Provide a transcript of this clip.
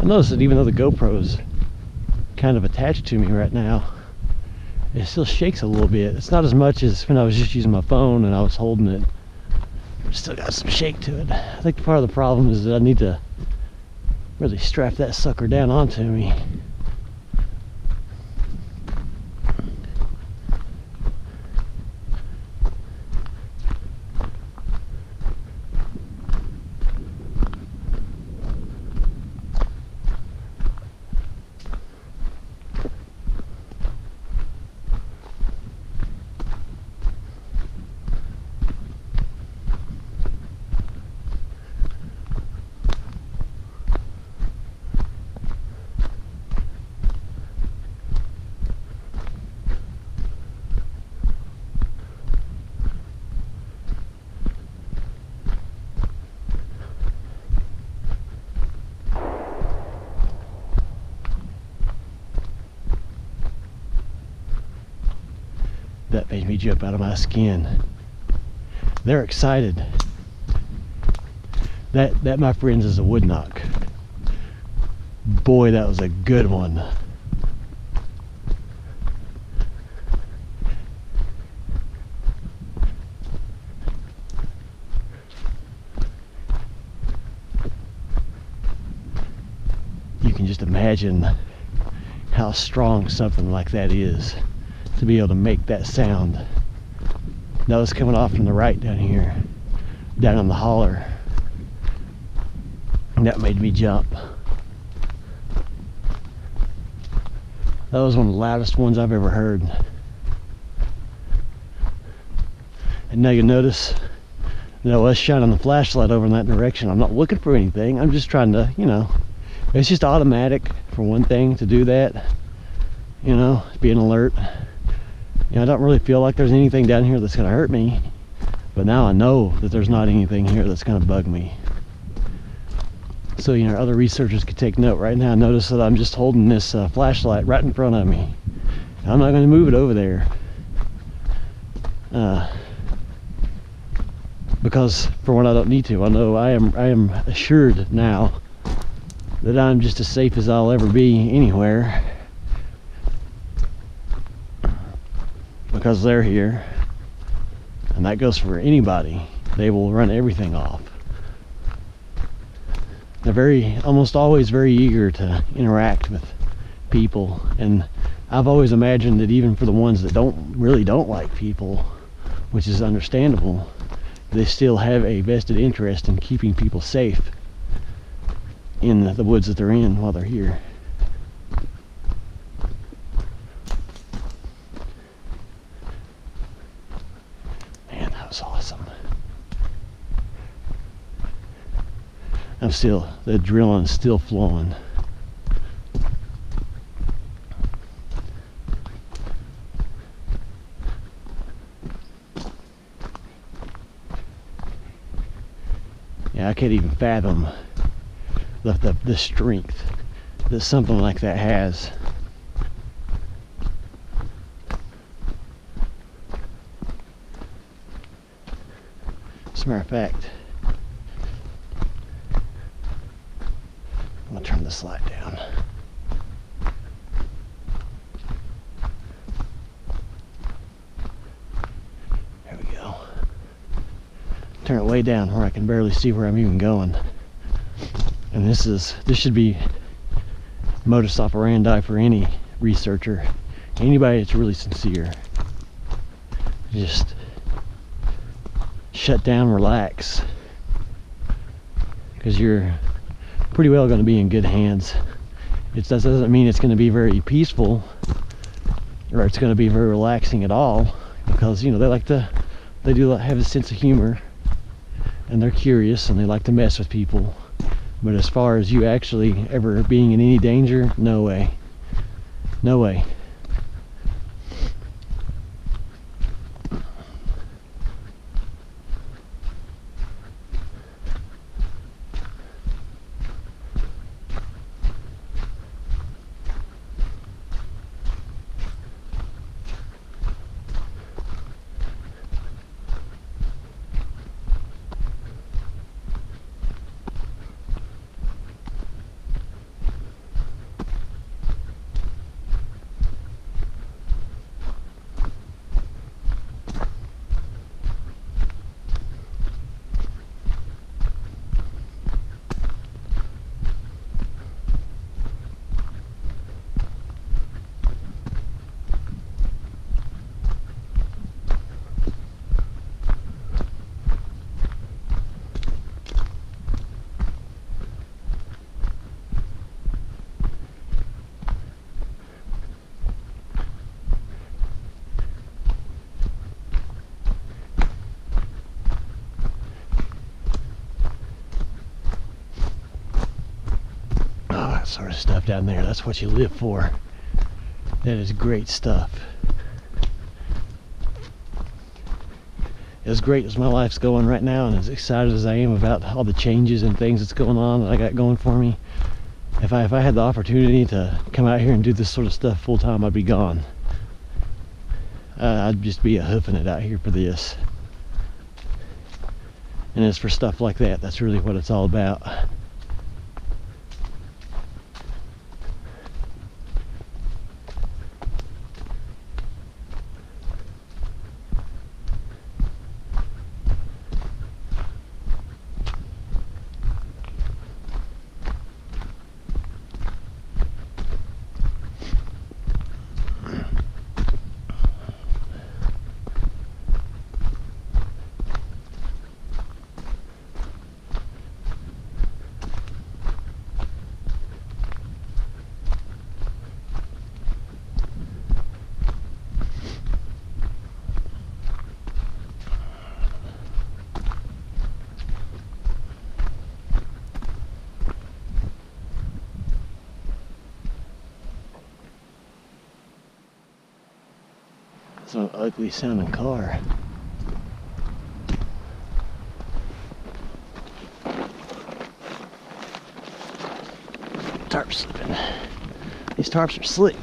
noticed that even though the GoPro's kind of attached to me right now, it still shakes a little bit. It's not as much as when I was just using my phone and I was holding it. It's still got some shake to it. I think part of the problem is that I need to really strap that sucker down onto me. That made me jump out of my skin. They're excited. That, my friends, is a wood knock. Boy, that was a good one. You can just imagine how strong something like that is, to be able to make that sound. That was coming off from the right down here, down on the holler, and that made me jump. That was one of the loudest ones I've ever heard. And now you notice, us shining the flashlight over in that direction, I'm not looking for anything. I'm just trying to, it's just automatic for one thing to do that, being alert. I don't really feel like there's anything down here that's going to hurt me, but now I know that there's not anything here that's going to bug me. So, other researchers could take note. Right now, notice that I'm just holding this flashlight right in front of me. I'm not going to move it over there, because for one, I don't need to. I know I am assured now that I'm just as safe as I'll ever be anywhere, because they're here, and that goes for anybody. They will run everything off. They're almost always very eager to interact with people, and I've always imagined that even for the ones that really don't like people, which is understandable, they still have a vested interest in keeping people safe in the woods that they're in while they're here. Man, that was awesome. The adrenaline's still flowing. Yeah, I can't even fathom the strength that something like that has. As a matter of fact, I'm gonna turn this light down. There we go. Turn it way down where I can barely see where I'm even going. And this should be modus operandi for any researcher, anybody that's really sincere. Just shut down, relax, because you're pretty well going to be in good hands. That doesn't mean it's going to be very peaceful or it's going to be very relaxing at all, because they do have a sense of humor, and they're curious, and they like to mess with people. But as far as you actually ever being in any danger, no way. No way. sort of stuff down there. That's what you live for. That is great stuff. As great as my life's going right now, and as excited as I am about all the changes and things that's going on that I got going for me, if I had the opportunity to come out here and do this sort of stuff full time, I'd be gone. I'd just be hoofing it out here for this. And as for stuff like that, that's really what it's all about. It's an ugly sounding car. Tarp slipping. These tarps are slick.